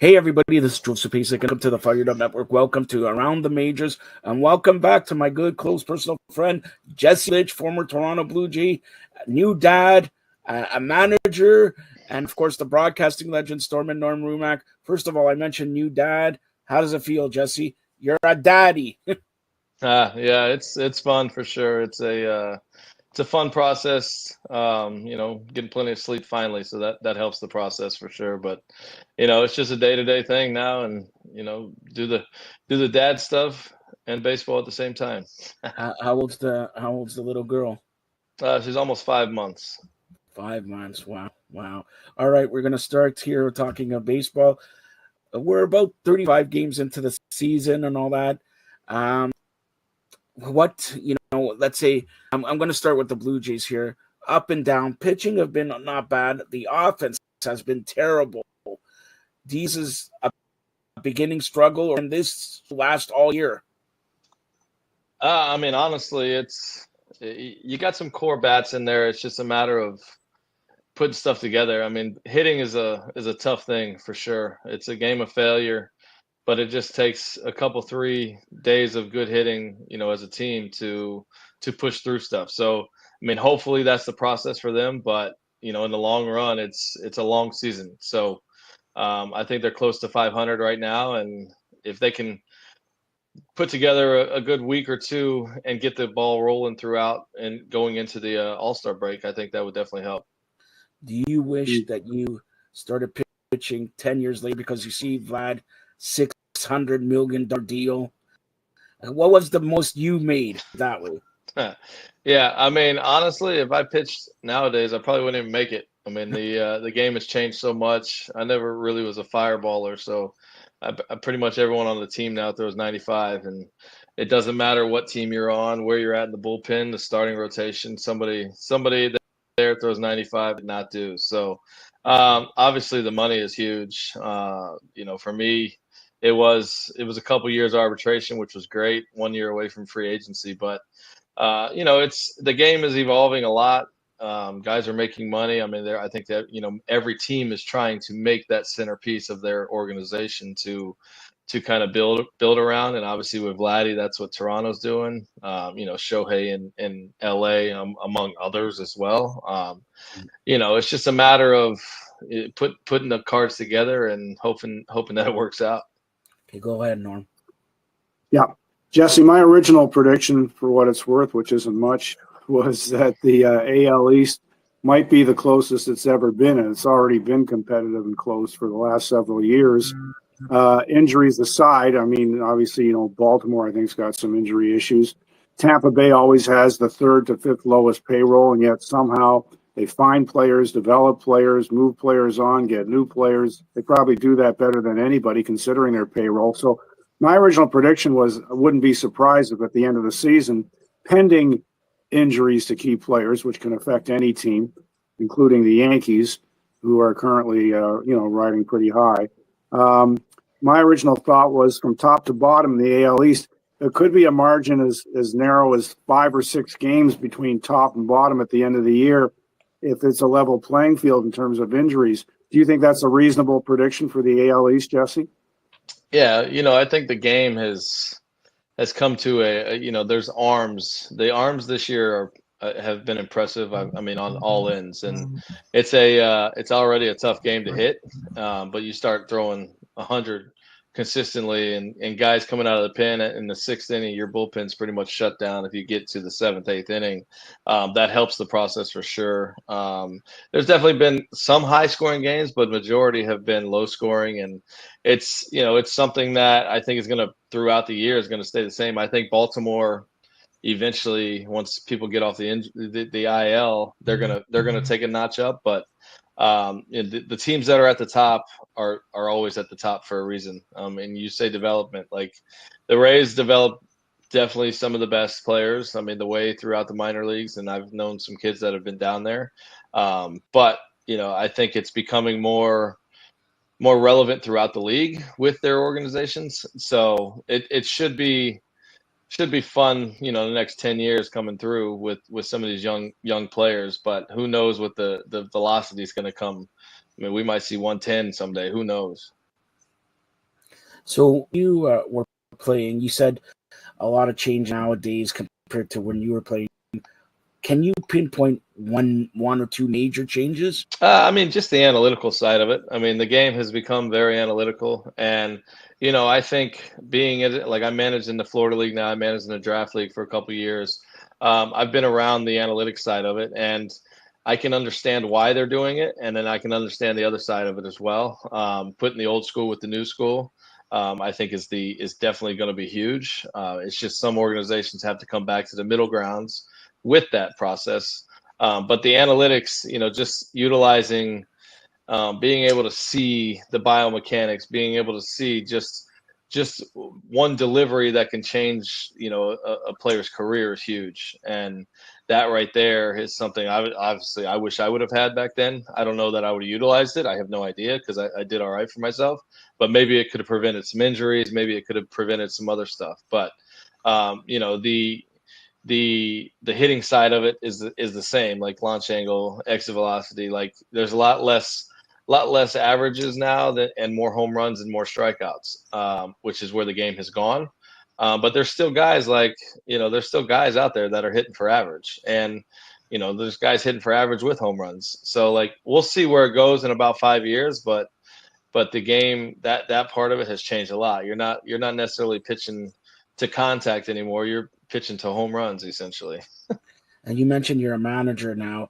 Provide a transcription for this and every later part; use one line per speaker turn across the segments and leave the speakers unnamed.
Hey everybody, this is Joseph Pasek. Welcome to the Fired Up Network. Welcome to Around the Majors, and welcome back to my good, close personal friend Jesse Litsch, former Toronto Blue Jay, new dad, a manager, and of course the broadcasting legend, Stormin Norm Rumack. First of all, I mentioned new dad. How does it feel, Jesse? You're a daddy.
Yeah, it's fun for sure. It's a fun process. Getting plenty of sleep finally, so that helps the process for sure. But it's just a day-to-day thing now, and do the dad stuff and baseball at the same time.
How old's the little girl?
She's almost 5 months.
5 months. Wow, wow. All right, we're gonna start here talking of baseball. We're about 35 games into the season and all that. Um, let's say I'm going to start with the Blue Jays here. Up and down, pitching have been not bad. The offense has been terrible. This is a beginning struggle, and this last all year.
Honestly, you got some core bats in there. It's just a matter of putting stuff together. I mean, hitting is a tough thing for sure. It's a game of failure, but it just takes a couple 3 days of good hitting, as a team to push through stuff. So, hopefully that's the process for them, but in the long run, it's a long season. So, I think they're close to 500 right now, and if they can put together a good week or two and get the ball rolling throughout and going into the All-Star break, I think that would definitely help.
Do you wish that you started pitching 10 years later because you see Vlad $600 million deal? What was the most you made that way?
Yeah, honestly, if I pitched nowadays, I probably wouldn't even make it. The game has changed so much. I never really was a fireballer, so I pretty much everyone on the team now throws 95, and it doesn't matter what team you're on, where you're at in the bullpen, the starting rotation. Somebody there throws 95 and not do. So obviously the money is huge. For me, it was a couple years arbitration, which was great, 1 year away from free agency, but it's the game is evolving a lot. Guys are making money. I think that every team is trying to make that centerpiece of their organization to kind of build around. And obviously with Vladdy, that's what Toronto's doing. Shohei in LA, among others as well. It's just a matter of putting the cards together and hoping that it works out.
Okay, go ahead, Norm.
Yeah. Jesse, my original prediction, for what it's worth, which isn't much, was that the AL East might be the closest it's ever been, and it's already been competitive and close for the last several years. Injuries aside, obviously, Baltimore, I think, has got some injury issues. Tampa Bay always has the third to fifth lowest payroll, and yet somehow they find players, develop players, move players on, get new players. They probably do that better than anybody considering their payroll. So my original prediction was I wouldn't be surprised if at the end of the season, pending injuries to key players, which can affect any team, including the Yankees, who are currently, riding pretty high. My original thought was from top to bottom in the AL East, there could be a margin as narrow as 5 or 6 games between top and bottom at the end of the year if it's a level playing field in terms of injuries. Do you think that's a reasonable prediction for the AL East, Jesse?
Yeah, I think the game has come to there's arms. The arms this year have been impressive. On all ends, and it's already a tough game to hit. But you start throwing 100 consistently, and guys coming out of the pen in the sixth inning, your bullpen's pretty much shut down. If you get to the seventh, eighth inning, that helps the process for sure. There's definitely been some high scoring games, but majority have been low scoring, and it's something that I think is going to throughout the year is going to stay the same. I think Baltimore eventually, once people get off the IL, they're gonna take a notch up. But the teams that are at the top are always at the top for a reason. And you say development, like the Rays develop definitely some of the best players. The way throughout the minor leagues, and I've known some kids that have been down there. But I think it's becoming more relevant throughout the league with their organizations. So it should be fun, the next 10 years coming through with some of these young players, but who knows what the velocity is going to come. We might see 110 someday. Who knows?
So you were playing. You said a lot of change nowadays compared to when you were playing. Can you pinpoint one or two major changes?
I mean, just the analytical side of it. I mean, the game has become very analytical, and I think being it like I managed in the Florida League now, I managed in the draft league for a couple of years. I've been around the analytics side of it, and I can understand why they're doing it, and then I can understand the other side of it as well. Putting the old school with the new school, I think is definitely going to be huge. It's just some organizations have to come back to the middle grounds with that process. But the analytics, just utilizing, being able to see the biomechanics, being able to see just one delivery that can change, a player's career is huge. And that right there is something I wish I would have had back then. I don't know that I would have utilized it. I have no idea because I did all right for myself. But maybe it could have prevented some injuries. Maybe it could have prevented some other stuff. But the hitting side of it is the same, like launch angle, exit velocity. Like there's a lot less averages now and more home runs and more strikeouts, which is where the game has gone. But there's still guys there's still guys out there that are hitting for average, and there's guys hitting for average with home runs. So like we'll see where it goes in about 5 years, but the game, that part of it has changed a lot. You're not necessarily pitching to contact anymore. You're pitching to home runs essentially.
And you mentioned you're a manager now.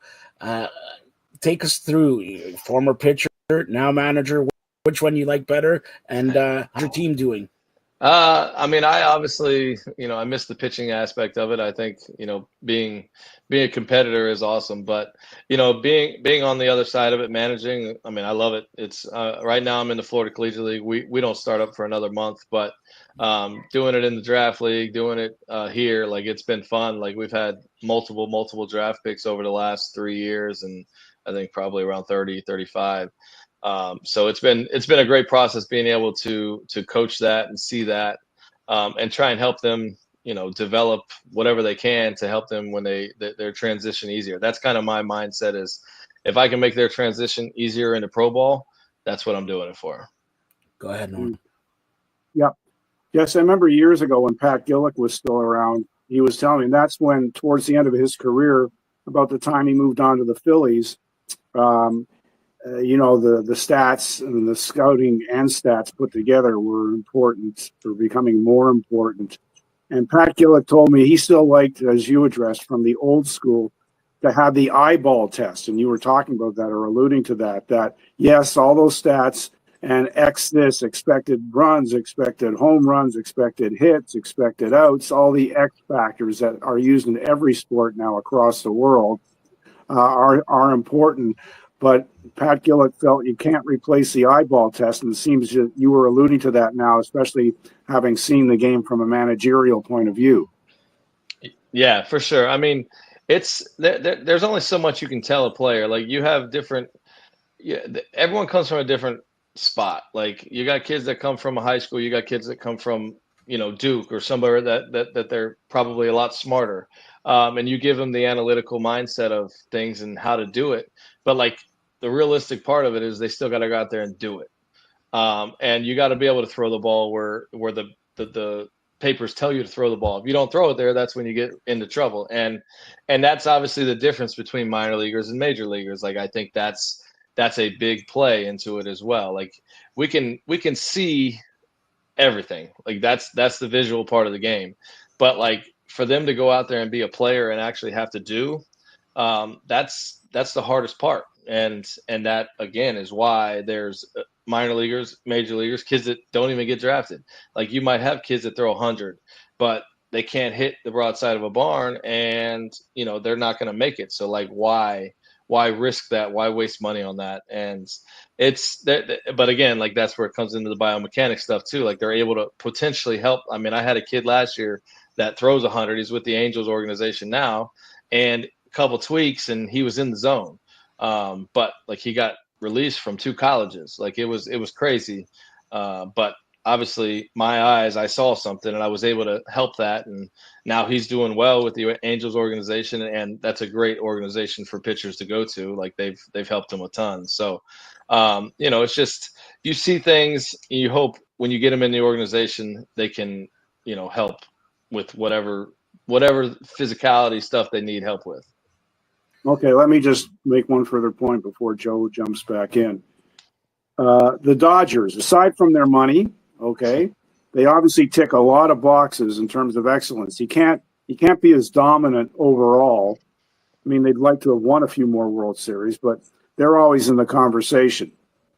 Take us through former pitcher, now manager. Which one you like better, and how's your team doing?
I mean, I obviously, I miss the pitching aspect of it. I think, being a competitor is awesome, but being on the other side of it, managing, I mean, I love it. It's right now I'm in the Florida Collegiate League. We don't start up for another month, but doing it in the draft league, doing it here, like it's been fun. Like we've had multiple draft picks over the last 3 years, and I think probably around 30, 35. So it's been a great process being able to coach that and see that, and try and help them, develop whatever they can to help them when their transition easier. That's kind of my mindset is if I can make their transition easier into pro ball, that's what I'm doing it for.
Go ahead, Norm.
Yep. Yes, I remember years ago when Pat Gillick was still around, he was telling me that's when, towards the end of his career, about the time he moved on to the Phillies, the stats and the scouting and stats put together were important, or becoming more important. And Pat Gillick told me he still liked, as you addressed, from the old school, to have the eyeball test. And you were talking about that or alluding to that yes, all those stats and X this, expected runs, expected home runs, expected hits, expected outs, all the X factors that are used in every sport now across the world are important. But Pat Gillick felt you can't replace the eyeball test, and it seems you were alluding to that now, especially having seen the game from a managerial point of view.
Yeah, for sure. I mean, there's only so much you can tell a player. Like you have different, everyone comes from a different spot. Like you got kids that come from a high school, you got kids that come from Duke or somewhere that they're probably a lot smarter, and you give them the analytical mindset of things and how to do it. But like the realistic part of it is they still got to go out there and do it, and you got to be able to throw the ball where the papers tell you to throw the ball. If you don't throw it there, that's when you get into trouble. And that's obviously the difference between minor leaguers and major leaguers. Like I think that's a big play into it as well. Like we can see everything. Like that's the visual part of the game. But like for them to go out there and be a player and actually have to do, that's the hardest part. And that again is why there's minor leaguers, major leaguers, kids that don't even get drafted. Like you might have kids that throw 100, but they can't hit the broadside of a barn, and they're not going to make it. So like why risk that? Why waste money on that? And it's that, but again, like that's where it comes into the biomechanics stuff too. Like they're able to potentially help. I mean, I had a kid last year that throws 100. He's with the Angels organization now, and a couple tweaks, and he was in the zone. But like he got released from 2 colleges. Like it was crazy. But obviously my eyes, I saw something and I was able to help that. And now he's doing well with the Angels organization. And that's a great organization for pitchers to go to. Like they've helped him a ton. So, It's just you see things, and you hope when you get them in the organization, they can, help with whatever physicality stuff they need help with.
Okay, let me just make one further point before Joe jumps back in. The Dodgers, aside from their money, okay, they obviously tick a lot of boxes in terms of excellence. You can't be as dominant overall. I mean, they'd like to have won a few more World Series, but they're always in the conversation.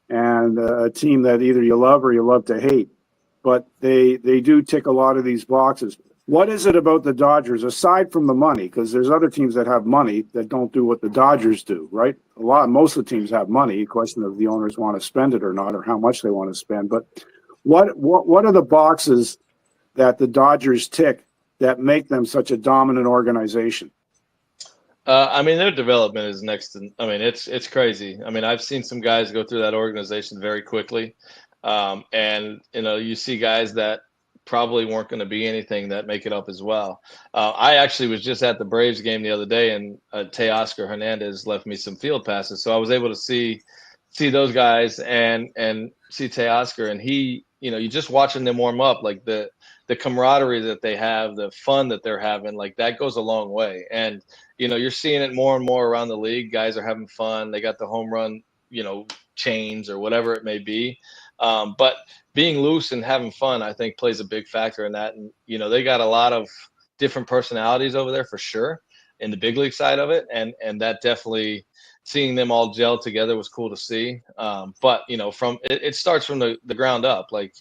And a team that either you love or you love to hate. But they do tick a lot of these boxes. What is it about the Dodgers, aside from the money? Because there's other teams that have money that don't do what the Dodgers do, right? Most of the teams have money. The question of the owners want to spend it or not, or how much they want to spend. But what are the boxes that the Dodgers tick that make them such a dominant organization?
Their development is next to. It's crazy. I've seen some guys go through that organization very quickly, and you see guys that probably weren't going to be anything that make it up as well. I actually was just at the Braves game the other day, and Teoscar Hernandez left me some field passes, so I was able to see those guys and see Teoscar, and he, you just watching them warm up, like the camaraderie that they have, the fun that they're having, like that goes a long way. And you're seeing it more and more around the league. Guys are having fun. They got the home run, chains or whatever it may be. But being loose and having fun, I think, plays a big factor in that. And, they got a lot of different personalities over there for sure in the big league side of it. And that definitely, seeing them all gel together was cool to see. But, it starts from the ground up, like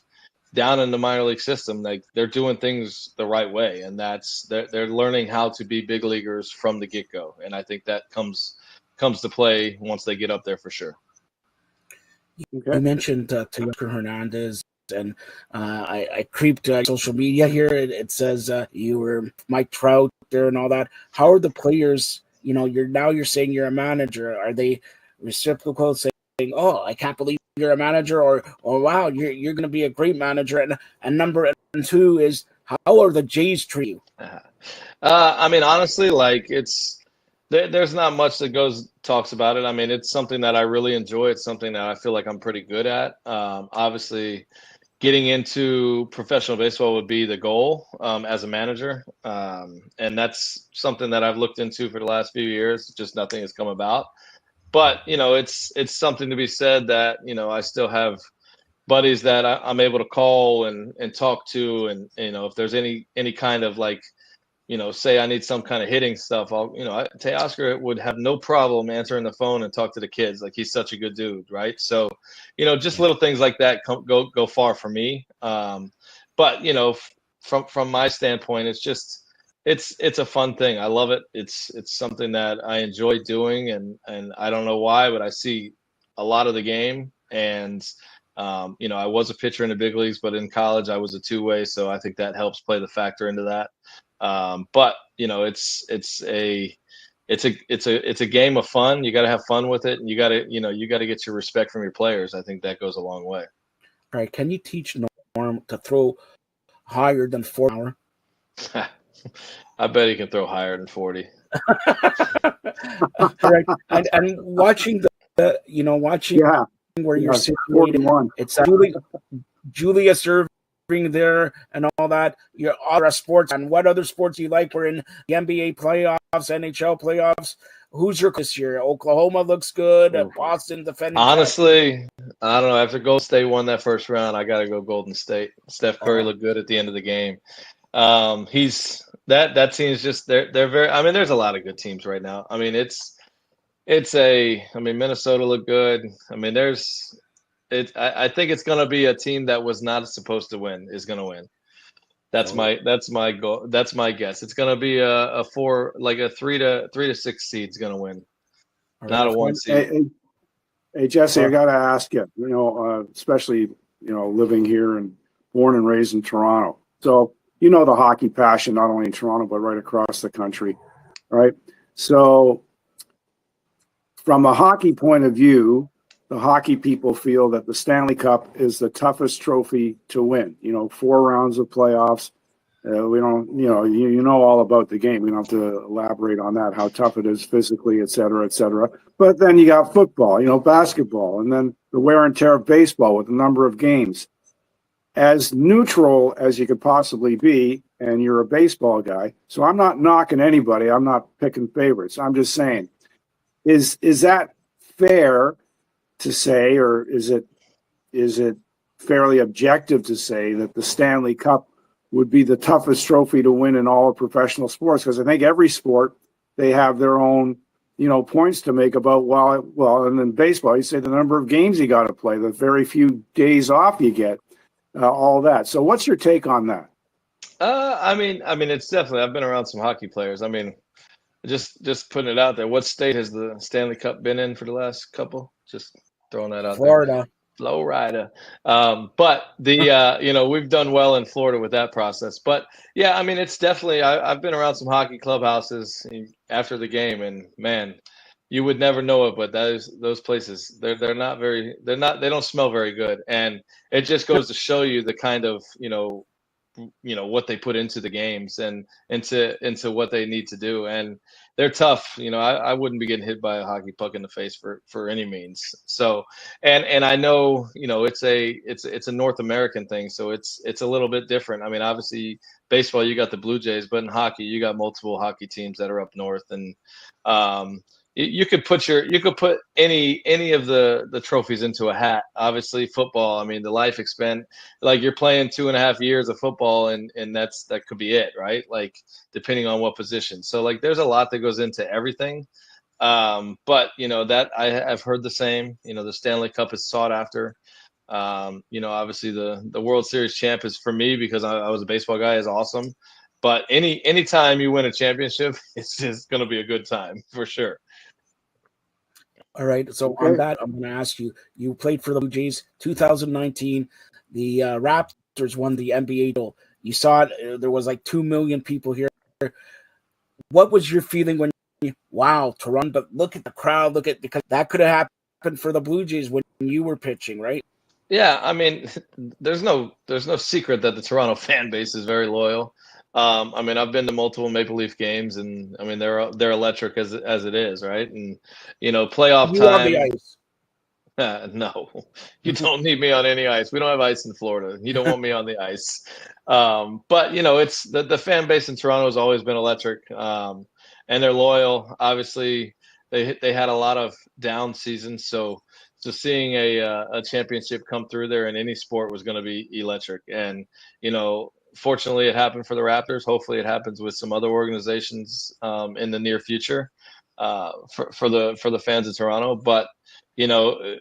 down in the minor league system, like they're doing things the right way. And they're learning how to be big leaguers from the get-go. And I think that comes to play once they get up there for sure.
Okay. You mentioned Teoscar Hernandez, and I creeped social media here. It says you were Mike Trout there and all that. How are the players? You're saying you're a manager. Are they reciprocal, saying, "Oh, I can't believe you're a manager," or "Wow, you're going to be a great manager"? And number two is, how are the Jays treat you?
Honestly, like there's not much that talks about it. It's something that I really enjoy. It's something that I feel like I'm pretty good at. Obviously, getting into professional baseball would be the goal as a manager. And that's something that I've looked into for the last few years. Just nothing has come about. But, it's something to be said that, I still have buddies that I'm able to call and talk to. And, if there's any kind of like, say I need some kind of hitting stuff, Teoscar would have no problem answering the phone and talk to the kids. Like, he's such a good dude, right? So, just little things like that go far for me. But from my standpoint, it's just it's a fun thing. I love it. It's something that I enjoy doing, and I don't know why, but I see a lot of the game. And I was a pitcher in the big leagues, but in college I was a two-way, so I think that helps play the factor into that. But it's a game of fun. You got to have fun with it, and you got to get your respect from your players. I think that goes a long way.
All right. Can you teach Norm to throw higher than 40 an hour?
I bet he can throw higher than 40.
Right. And watching where you're situated, it's Julia serving there and all that. You're other sports, and what other sports do you like? We're in the NBA playoffs, NHL playoffs. Who's your this year? Oklahoma looks good. Boston defending.
Honestly, I don't know. After Golden State won that first round, I got to go Golden State. Steph Curry looked good at the end of the game. He's that team's just they're very. There's a lot of good teams right now. Minnesota looked good. I think it's going to be a team that was not supposed to win is going to win. That's my goal. That's my guess. It's going to be a 3 to 6 seed's going to win, not a 1 seed.
Hey Jesse, I got to ask you. Especially living here and born and raised in Toronto, so the hockey passion not only in Toronto but right across the country, right? So, from a hockey point of view, the hockey people feel that the Stanley Cup is the toughest trophy to win. 4 rounds of playoffs. We don't, you know all about the game. We don't have to elaborate on that, how tough it is physically, et cetera, et cetera. But then you got football, basketball, and then the wear and tear of baseball with a number of games. As neutral as you could possibly be, and you're a baseball guy, so I'm not knocking anybody. I'm not picking favorites. I'm just saying, is that fair to say, or is it fairly objective to say that the Stanley Cup would be the toughest trophy to win in all of professional sports? Because I think every sport, they have their own, points to make about, well, and in baseball, you say the number of games you got to play, the very few days off you get, all that. So what's your take on that?
I mean, it's definitely, I've been around some hockey players. I mean, just putting it out there. What state has the Stanley Cup been in for the last couple? Just throwing that out
Florida.
there. Florida. But we've done well in Florida with that process. But yeah, I mean, it's definitely, I've been around some hockey clubhouses after the game, and man, you would never know it, but those places, they don't smell very good. And it just goes to show you the kind of, what they put into the games and into what they need to do. And they're tough. I wouldn't be getting hit by a hockey puck in the face for any means. So, and I know, it's a North American thing. So it's a little bit different. I mean, obviously baseball, you got the Blue Jays, but in hockey, you got multiple hockey teams that are up north. And, you could put any of the trophies into a hat. Obviously football, I mean, the life expend, like you're playing 2.5 years of football and that could be it, right? Like depending on what position. So like there's a lot that goes into everything. But that I've heard the same, the Stanley Cup is sought after. Obviously the World Series champ is, for me, because I was a baseball guy, is awesome. But anytime you win a championship, it's just going to be a good time for sure.
All right. So on that, I'm going to ask you, you played for the Blue Jays 2019. The Raptors won the NBA title. You saw it. There was like 2 million people here. What was your feeling when wow, Toronto, but look at the crowd, because that could have happened for the Blue Jays when you were pitching, right?
Yeah, I mean, there's no secret that the Toronto fan base is very loyal. I mean, I've been to multiple Maple Leaf games, and I mean they're electric as it is, right? And playoff
You on
time.
the ice.
No, you don't need me on any ice. We don't have ice in Florida. You don't want me on the ice. But it's the fan base in Toronto has always been electric, and they're loyal. Obviously, they had a lot of down seasons, so seeing a championship come through there in any sport was going to be electric. And fortunately, it happened for the Raptors. Hopefully, it happens with some other organizations in the near future for the fans of Toronto. But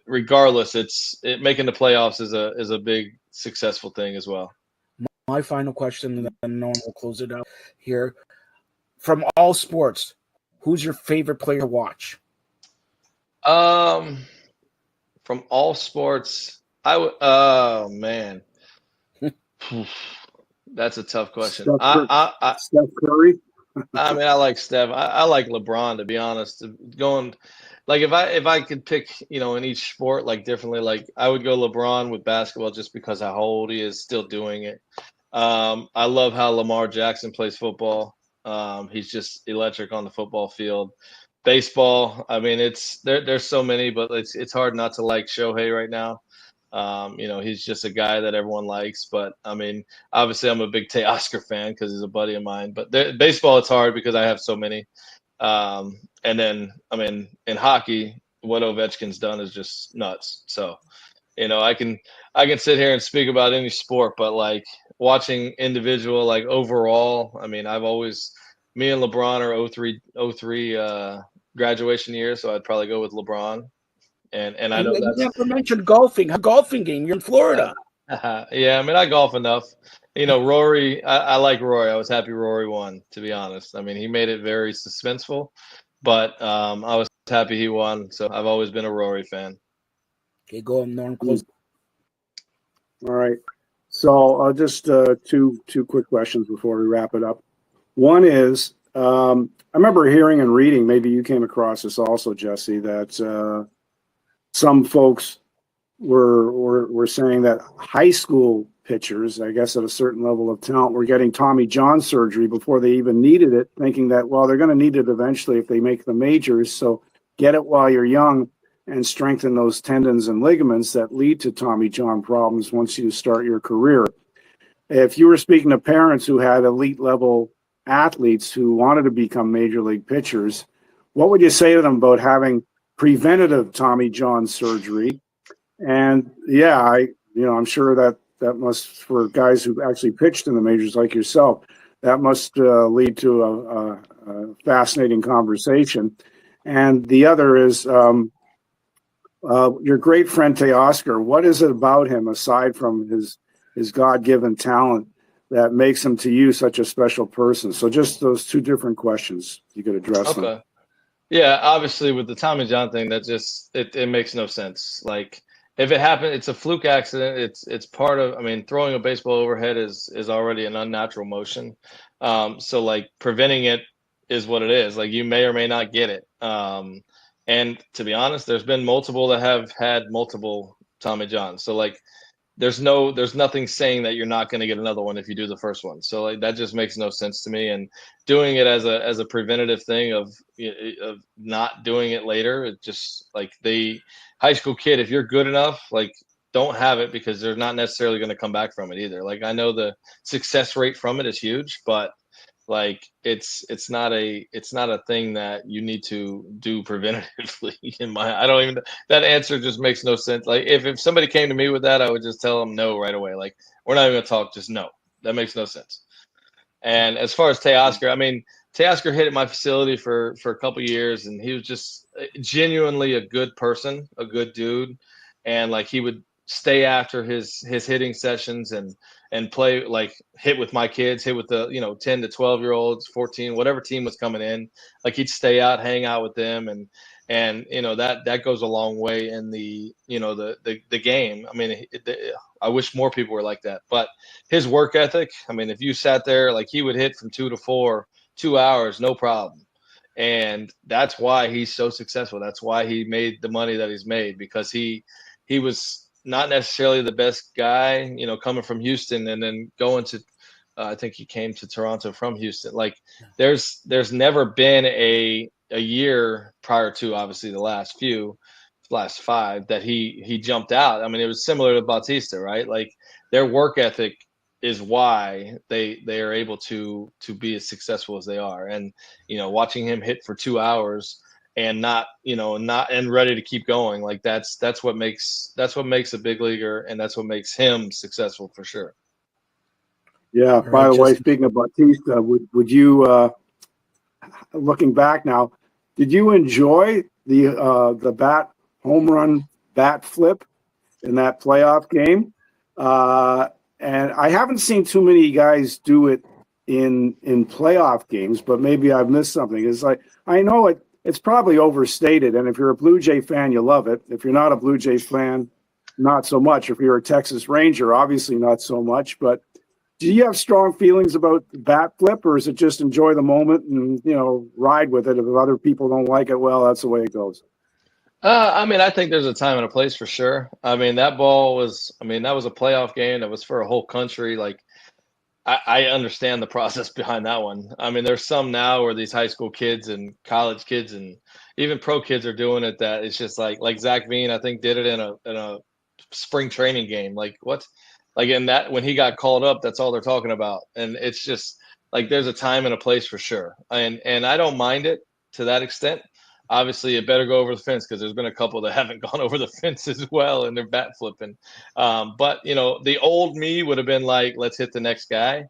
regardless, making the playoffs is a big successful thing as well.
My final question, and then Norm will close it out here. From all sports, who's your favorite player to watch?
From all sports, oh man, that's a tough question.
Steph Curry.
I mean, I like Steph. I like LeBron, to be honest. Going like if I could pick, in each sport like differently, like I would go LeBron with basketball just because how old he is, still doing it. I love how Lamar Jackson plays football. He's just electric on the football field. Baseball, I mean, there's so many, but it's hard not to like Shohei right now. He's just a guy that everyone likes. But I mean, obviously, I'm a big Teoscar fan because he's a buddy of mine. But baseball, it's hard because I have so many. And then, I mean, in hockey, what Ovechkin's done is just nuts. So, I can sit here and speak about any sport, but like watching individual, like overall, I mean, me and LeBron are 03 graduation year, so I'd probably go with LeBron. And I know
you never mentioned golfing. A golfing game. You're in Florida.
Yeah, I mean, I golf enough. Rory, I like Rory. I was happy Rory won, to be honest. I mean, he made it very suspenseful, but I was happy he won. So I've always been a Rory fan.
Okay, go on, Norm. Close.
All right. So just two quick questions before we wrap it up. One is, I remember hearing and reading, maybe you came across this also, Jesse, that some folks were saying that high school pitchers, I guess at a certain level of talent, were getting Tommy John surgery before they even needed it, thinking that, well, they're going to need it eventually if they make the majors. So get it while you're young and strengthen those tendons and ligaments that lead to Tommy John problems once you start your career. If you were speaking to parents who had elite level athletes who wanted to become major league pitchers, what would you say to them about having preventative Tommy John surgery? And yeah, I'm sure that must, for guys who actually pitched in the majors like yourself, that must lead to a fascinating conversation. And the other is your great friend Teoscar. What is it about him, aside from his God-given talent, that makes him to you such a special person? So just those two different questions, you could address them.
Yeah, obviously with the Tommy John thing, that just it makes no sense. Like, if it happened, it's a fluke accident. It's part of. I mean, throwing a baseball overhead is already an unnatural motion. So like preventing it is what it is. Like, you may or may not get it. And to be honest, there's been multiple that have had multiple Tommy Johns. So like, there's nothing saying that you're not going to get another one if you do the first one. So like, that just makes no sense to me. And doing it as a preventative thing of not doing it later, it just, like, the high school kid, if you're good enough, like, don't have it, because they're not necessarily going to come back from it either. Like, I know the success rate from it is huge, but like, it's not a thing that you need to do preventatively. I don't even, that answer just makes no sense. Like, if somebody came to me with that, I would just tell them no right away. Like, we're not even gonna talk, just no. That makes no sense. And as far as Teoscar, I mean, Teoscar hit at my facility for a couple years, and he was just genuinely a good person, a good dude. And like, he would stay after his hitting sessions and play, like, hit with my kids, hit with the 10 to 12-year-olds, 14, whatever team was coming in. Like, he'd stay out, hang out with them, and that goes a long way in the the game. I mean, I wish more people were like that. But his work ethic, I mean, if you sat there, like, he would hit from 2 to 4, 2 hours, no problem. And that's why he's so successful. That's why he made the money that he's made, because he was not necessarily the best guy, coming from Houston and then going to, I think he came to Toronto from Houston. Like, there's never been a year prior to, obviously, the last 5 that he jumped out. I mean, it was similar to Bautista, right? Like, their work ethic is why they are able to be as successful as they are. And watching him hit for 2 hours and not ready to keep going, like, that's what makes a big leaguer, and that's what makes him successful for sure.
Yeah. By the way, speaking of Bautista, would you, looking back now, did you enjoy the home run bat flip in that playoff game? And I haven't seen too many guys do it in playoff games, but maybe I've missed something. It's like, I know it's probably overstated, and if you're a Blue Jay fan, you love it. If you're not a Blue Jays fan, not so much. If you're a Texas Ranger, obviously not so much. But do you have strong feelings about the bat flip, or is it just enjoy the moment and ride with it? If other people don't like it, well, that's the way it goes.
I mean, I think there's a time and a place for sure. I mean, that was a playoff game that was for a whole country. Like, I understand the process behind that one. I mean, there's some now where these high school kids and college kids and even pro kids are doing it, that it's just like Zach Veen, I think, did it in a spring training game. Like, what? Like, in that, when he got called up, that's all they're talking about. And it's just like, there's a time and a place for sure. And I don't mind it to that extent. Obviously, it better go over the fence, because there's been a couple that haven't gone over the fence as well, and they're bat flipping. But the old me would have been like, let's hit the next guy.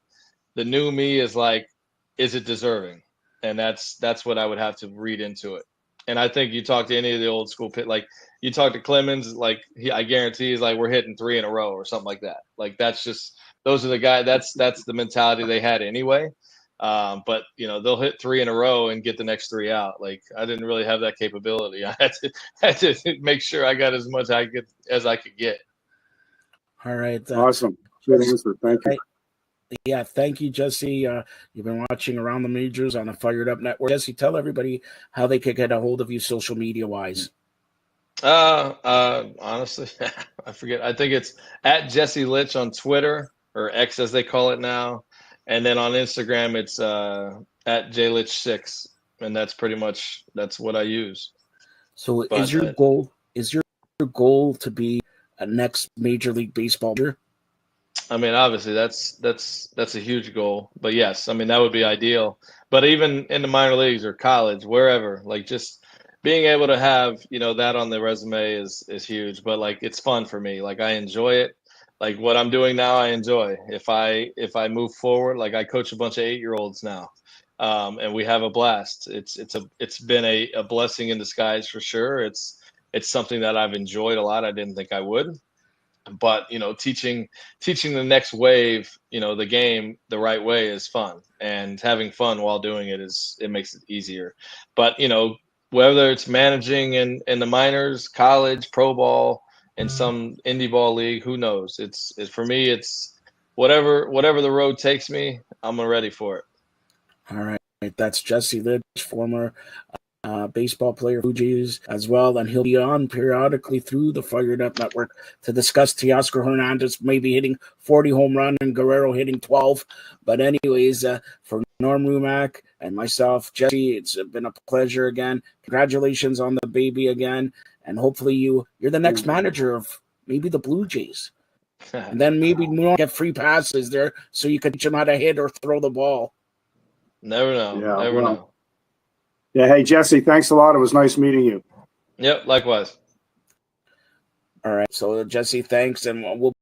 The new me is like, is it deserving? And that's what I would have to read into it. And I think you talk to any of the old school like, you talk to Clemens, like, I guarantee he's like, we're hitting 3 in a row or something like that. Like, that's just, those are the guys. That's the mentality they had anyway. But they'll hit 3 in a row and get the next 3 out. Like, I didn't really have that capability. I had to make sure I got as much as I could get.
All right.
Awesome. Good answer. Thank you.
Yeah, thank you, Jesse. You've been watching Around the Majors on the Fired Up Network. Jesse, tell everybody how they can get a hold of you social media wise.
Honestly, I forget. I think it's at Jesse Litsch on Twitter, or X as they call it now, and then on Instagram it's at JLitch6, and that's pretty much that's what I use.
So
But
is your goal to be a next Major League Baseball player?
I mean, obviously that's a huge goal. But yes, I mean that would be ideal. But even in the minor leagues or college, wherever, like just being able to have, that on the resume is huge. But like it's fun for me. Like I enjoy it. Like what I'm doing now, I enjoy. If I move forward, like I coach a bunch of 8-year-olds now. And we have a blast. It's been a blessing in disguise for sure. It's something that I've enjoyed a lot. I didn't think I would, but teaching the next wave, the game the right way is fun, and having fun while doing it makes it easier. But whether it's managing in the minors, college, pro ball, in some indie ball league, who knows? It's for me, it's whatever the road takes me, I'm ready for it.
All right, that's Jesse Litsch, former baseball player, Blue Jays as well, and he'll be on periodically through the Fired Up Network to discuss Teoscar Hernandez maybe hitting 40 home run and Guerrero hitting 12. But anyways, for Norm Rumack and myself, Jesse, it's been a pleasure again. Congratulations on the baby again, and hopefully you're the next manager of maybe the Blue Jays. And then maybe we'll get free passes there so you can teach them how to hit or throw the ball.
Never know.
Yeah,
Never know.
Yeah. Hey, Jesse, thanks a lot. It was nice meeting you.
Yep. Likewise.
All right. So, Jesse, thanks. And we'll